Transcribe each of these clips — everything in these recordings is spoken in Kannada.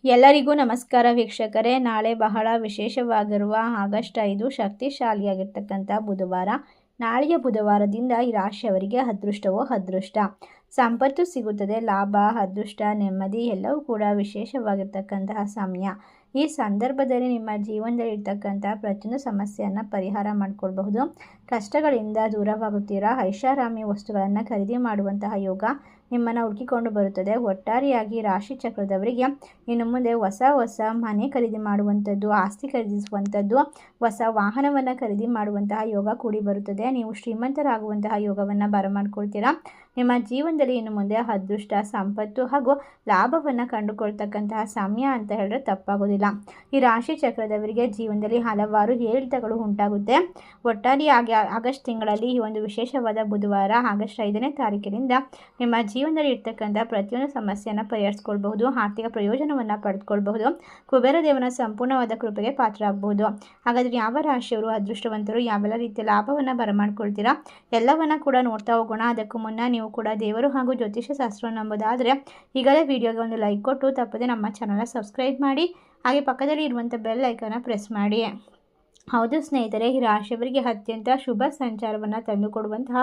ಎಲ್ಲರಿಗೂ ನಮಸ್ಕಾರ ವೀಕ್ಷಕರೇ. ನಾಳೆ ಬಹಳ ವಿಶೇಷವಾಗಿರುವ ಆಗಸ್ಟ್ 5 ಶಕ್ತಿಶಾಲಿಯಾಗಿರ್ತಕ್ಕಂಥ ಬುಧವಾರ. ನಾಳೆಯ ಬುಧವಾರದಿಂದ ಈ ರಾಶಿಯವರಿಗೆ ಅದೃಷ್ಟವೋ ಅದೃಷ್ಟ, ಸಂಪತ್ತು ಸಿಗುತ್ತದೆ, ಲಾಭ, ಅದೃಷ್ಟ, ನೆಮ್ಮದಿ ಎಲ್ಲವೂ ಕೂಡ ವಿಶೇಷವಾಗಿರ್ತಕ್ಕಂತಹ ಸಮಯ. ಈ ಸಂದರ್ಭದಲ್ಲಿ ನಿಮ್ಮ ಜೀವನದಲ್ಲಿ ಇರ್ತಕ್ಕಂಥ ಪ್ರತಿಯೊಂದು ಸಮಸ್ಯೆಯನ್ನು ಪರಿಹಾರ ಮಾಡಿಕೊಳ್ಬಹುದು. ಕಷ್ಟಗಳಿಂದ ದೂರವಾಗುತ್ತೀರಾ. ಐಷಾರಾಮಿ ವಸ್ತುಗಳನ್ನು ಖರೀದಿ ಮಾಡುವಂತಹ ಯೋಗ ನಿಮ್ಮನ್ನು ಹುಡುಕಿಕೊಂಡು ಬರುತ್ತದೆ. ಒಟ್ಟಾರೆಯಾಗಿ ರಾಶಿ ಚಕ್ರದವರಿಗೆ ಇನ್ನು ಮುಂದೆ ಹೊಸ ಮನೆ ಖರೀದಿ ಮಾಡುವಂಥದ್ದು, ಆಸ್ತಿ ಖರೀದಿಸುವಂಥದ್ದು, ಹೊಸ ವಾಹನವನ್ನು ಖರೀದಿ ಮಾಡುವಂತಹ ಯೋಗ ಕೂಡಿ ಬರುತ್ತದೆ. ನೀವು ಶ್ರೀಮಂತರಾಗುವಂತಹ ಯೋಗವನ್ನು ಬರಮಾಡ್ಕೊಳ್ತೀರಾ. ನಿಮ್ಮ ಜೀವನದಲ್ಲಿ ಇನ್ನು ಮುಂದೆ ಅದೃಷ್ಟ, ಸಂಪತ್ತು ಹಾಗೂ ಲಾಭವನ್ನು ಕಂಡುಕೊಳ್ತಕ್ಕಂತಹ ಸಮಯ ಅಂತ ಹೇಳಿದ್ರೆ ತಪ್ಪಾಗೋದಿಲ್ಲ. ಈ ರಾಶಿ ಚಕ್ರದವರಿಗೆ ಜೀವನದಲ್ಲಿ ಹಲವಾರು ಏರಿಳಿತಗಳು ಉಂಟಾಗುತ್ತೆ. ಒಟ್ಟಾರೆಯಾಗಿ ಆಗಸ್ಟ್ ತಿಂಗಳಲ್ಲಿ ಈ ಒಂದು ವಿಶೇಷವಾದ ಬುಧವಾರ ಆಗಸ್ಟ್ 5ನೇ ತಾರೀಕಿನಿಂದ ನಿಮ್ಮ ಜೀವನದಲ್ಲಿ ಇರ್ತಕ್ಕಂಥ ಪ್ರತಿಯೊಂದು ಸಮಸ್ಯೆಯನ್ನು ಪರಿಹರಿಸ್ಕೊಳ್ಬಹುದು. ಆರ್ಥಿಕ ಪ್ರಯೋಜನವನ್ನು ಪಡೆದುಕೊಳ್ಬಹುದು. ಕುಬೇರ ದೇವನ ಸಂಪೂರ್ಣವಾದ ಕೃಪೆಗೆ ಪಾತ್ರ ಆಗಬಹುದು. ಹಾಗಾದರೆ ಯಾವ ರಾಶಿಯವರು ಅದೃಷ್ಟವಂತರು, ಯಾವೆಲ್ಲ ರೀತಿಯ ಲಾಭವನ್ನು ಬರಮಾಡ್ಕೊಳ್ತೀರಾ ಎಲ್ಲವನ್ನ ಕೂಡ ನೋಡ್ತಾ ಹೋಗೋಣ. ಅದಕ್ಕೂ ಮುನ್ನ ನೀವು ಕೂಡ ದೇವರು ಹಾಗೂ ಜ್ಯೋತಿಷ್ಯ ಶಾಸ್ತ್ರವನ್ನು ನಂಬೋದಾದರೆ ಈಗಲೇ ವಿಡಿಯೋಗೆ ಒಂದು ಲೈಕ್ ಕೊಟ್ಟು ತಪ್ಪದೆ ನಮ್ಮ ಚಾನಲ್ನ ಸಬ್ಸ್ಕ್ರೈಬ್ ಮಾಡಿ, ಹಾಗೆ ಪಕ್ಕದಲ್ಲಿ ಇರುವಂಥ ಬೆಲ್ ಐಕಾನ್ನ ಪ್ರೆಸ್ ಮಾಡಿ. ಹೌದು ಸ್ನೇಹಿತರೆ, ಈ ರಾಶಿಯವರಿಗೆ ಅತ್ಯಂತ ಶುಭ ಸಂಚಾರವನ್ನು ತಂದುಕೊಡುವಂತಹ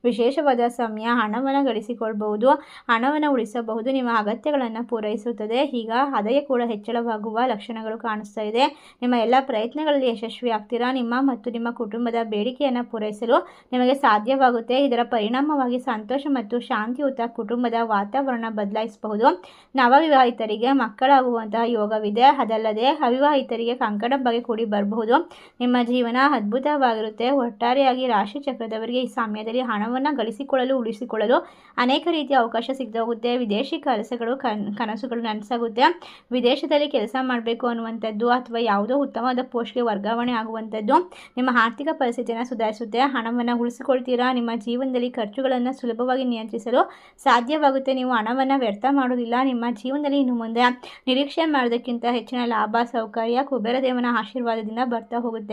ವಿಶೇಷವಾದ ಸಮಯ. ಹಣವನ್ನು ಗಳಿಸಿಕೊಳ್ಬಹುದು, ಹಣವನ್ನು ಉಳಿಸಬಹುದು, ನಿಮ್ಮ ಅಗತ್ಯಗಳನ್ನು ಪೂರೈಸುತ್ತದೆ. ಈಗ ಆದಾಯ ಕೂಡ ಹೆಚ್ಚಳವಾಗುವ ಲಕ್ಷಣಗಳು ಕಾಣಿಸ್ತಾ ಇದೆ. ನಿಮ್ಮ ಎಲ್ಲ ಪ್ರಯತ್ನಗಳಲ್ಲಿ ಯಶಸ್ವಿ ಆಗ್ತೀರಾ. ನಿಮ್ಮ ಮತ್ತು ನಿಮ್ಮ ಕುಟುಂಬದ ಬೇಡಿಕೆಯನ್ನು ಪೂರೈಸಲು ನಿಮಗೆ ಸಾಧ್ಯವಾಗುತ್ತೆ. ಇದರ ಪರಿಣಾಮವಾಗಿ ಸಂತೋಷ ಮತ್ತು ಶಾಂತಿಯುತ ಕುಟುಂಬದ ವಾತಾವರಣ ಬದಲಾಯಿಸಬಹುದು. ನವವಿವಾಹಿತರಿಗೆ ಮಕ್ಕಳಾಗುವಂತಹ ಯೋಗವಿದೆ. ಅದಲ್ಲದೆ ಅವಿವಾಹಿತರಿಗೆ ಕಂಕಣ ಬಗೆ ಕೂಡಿ ಬರಬಹುದು. ನಿಮ್ಮ ಜೀವನ ಅದ್ಭುತವಾಗಿರುತ್ತೆ. ಒಟ್ಟಾರೆಯಾಗಿ ರಾಶಿ ಚಕ್ರದವರಿಗೆ ಈ ಸಮಯದಲ್ಲಿ ಹಣವನ್ನು ಗಳಿಸಿಕೊಳ್ಳಲು, ಉಳಿಸಿಕೊಳ್ಳಲು ಅನೇಕ ರೀತಿಯ ಅವಕಾಶ ಸಿಗ್ತಾ ಹೋಗುತ್ತೆ. ವಿದೇಶಿ ಕೆಲಸಗಳು, ಕನಸುಗಳು ನನಸಾಗುತ್ತೆ. ವಿದೇಶದಲ್ಲಿ ಕೆಲಸ ಮಾಡಬೇಕು ಅನ್ನುವಂಥದ್ದು ಅಥವಾ ಯಾವುದೋ ಉತ್ತಮವಾದ ಪೋಸ್ಟ್ಗೆ ವರ್ಗಾವಣೆ ಆಗುವಂಥದ್ದು ನಿಮ್ಮ ಆರ್ಥಿಕ ಪರಿಸ್ಥಿತಿಯನ್ನು ಸುಧಾರಿಸುತ್ತೆ. ಹಣವನ್ನು ಉಳಿಸಿಕೊಳ್ತೀರಾ. ನಿಮ್ಮ ಜೀವನದಲ್ಲಿ ಖರ್ಚುಗಳನ್ನು ಸುಲಭವಾಗಿ ನಿಯಂತ್ರಿಸಲು ಸಾಧ್ಯವಾಗುತ್ತೆ. ನೀವು ಹಣವನ್ನು ವ್ಯರ್ಥ ಮಾಡೋದಿಲ್ಲ. ನಿಮ್ಮ ಜೀವನದಲ್ಲಿ ಇನ್ನು ಮುಂದೆ ನಿರೀಕ್ಷೆ ಮಾಡೋದಕ್ಕಿಂತ ಹೆಚ್ಚಿನ ಲಾಭ, ಸೌಕರ್ಯ ಕುಬೇರ ದೇವನ ಆಶೀರ್ವಾದದಿಂದ ಬರ್ತಾ ಹೋಗುತ್ತೆ.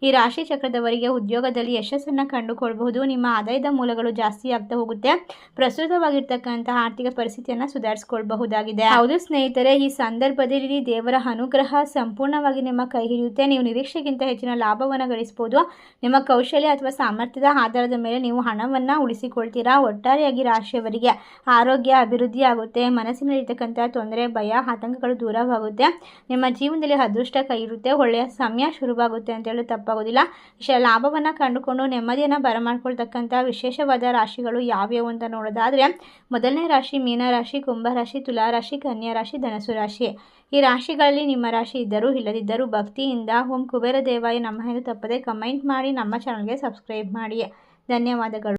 ಈ ರಾಶಿ ಚಕ್ರದವರಿಗೆ ಉದ್ಯೋಗದಲ್ಲಿ ಯಶಸ್ಸನ್ನು ಕಂಡುಕೊಳ್ಬಹುದು. ನಿಮ್ಮ ಆದಾಯದ ಮೂಲಗಳು ಜಾಸ್ತಿ ಆಗ್ತಾ ಹೋಗುತ್ತೆ. ಪ್ರಸ್ತುತವಾಗಿರ್ತಕ್ಕಂತಹ ಆರ್ಥಿಕ ಪರಿಸ್ಥಿತಿಯನ್ನು ಸುಧಾರಿಸಿಕೊಳ್ಳಬಹುದಾಗಿದೆ. ಹೌದು ಸ್ನೇಹಿತರೆ, ಈ ಸಂದರ್ಭದಲ್ಲಿ ದೇವರ ಅನುಗ್ರಹ ಸಂಪೂರ್ಣವಾಗಿ ನಿಮ್ಮ ಕೈ ಹಿಡಿಯುತ್ತೆ. ನೀವು ನಿರೀಕ್ಷೆಗಿಂತ ಹೆಚ್ಚಿನ ಲಾಭವನ್ನು ಗಳಿಸಬಹುದು. ನಿಮ್ಮ ಕೌಶಲ್ಯ ಅಥವಾ ಸಾಮರ್ಥ್ಯದ ಆಧಾರದ ಮೇಲೆ ನೀವು ಹಣವನ್ನು ಉಳಿಸಿಕೊಳ್ತೀರಾ. ಒಟ್ಟಾರೆಯಾಗಿ ರಾಶಿಯವರಿಗೆ ಆರೋಗ್ಯ ಅಭಿವೃದ್ಧಿ ಆಗುತ್ತೆ. ಮನಸ್ಸಿನಲ್ಲಿರ್ತಕ್ಕಂಥ ತೊಂದರೆ, ಭಯ, ಆತಂಕಗಳು ದೂರವಾಗುತ್ತೆ. ನಿಮ್ಮ ಜೀವನದಲ್ಲಿ ಅದೃಷ್ಟ ಕೈ ಇರುತ್ತೆ. ಒಳ್ಳೆಯ ಸಮಯ ಶುರುವಾಗುತ್ತೆ ಅಂತ ಹೇಳಿ ತಪ್ಪಾಗೋದಿಲ್ಲ. ಲಾಭವನ್ನು ಕಂಡುಕೊಂಡು ನೆಮ್ಮದಿಯನ್ನು ಬರಮಾಡ್ಕೊಳ್ತಕ್ಕಂಥ ವಿಶೇಷವಾದ ರಾಶಿಗಳು ಯಾವ್ಯಾವು ಅಂತ ನೋಡೋದಾದರೆ, ಮೊದಲನೇ ರಾಶಿ ಮೀನರಾಶಿ, ಕುಂಭರಾಶಿ, ತುಲಾರಾಶಿ, ಕನ್ಯಾ ರಾಶಿ, ಧನಸು ರಾಶಿ. ಈ ರಾಶಿಗಳಲ್ಲಿ ನಿಮ್ಮ ರಾಶಿ ಇದ್ದರೂ ಇಲ್ಲದಿದ್ದರೂ ಭಕ್ತಿಯಿಂದ ಓಂ ಕುಬೇರ ದೇವಾಯ ನಮಃ ಎಂದು ತಪ್ಪದೆ ಕಮೆಂಟ್ ಮಾಡಿ ನಮ್ಮ ಚಾನಲ್ಗೆ ಸಬ್ಸ್ಕ್ರೈಬ್ ಮಾಡಿ. ಧನ್ಯವಾದಗಳು.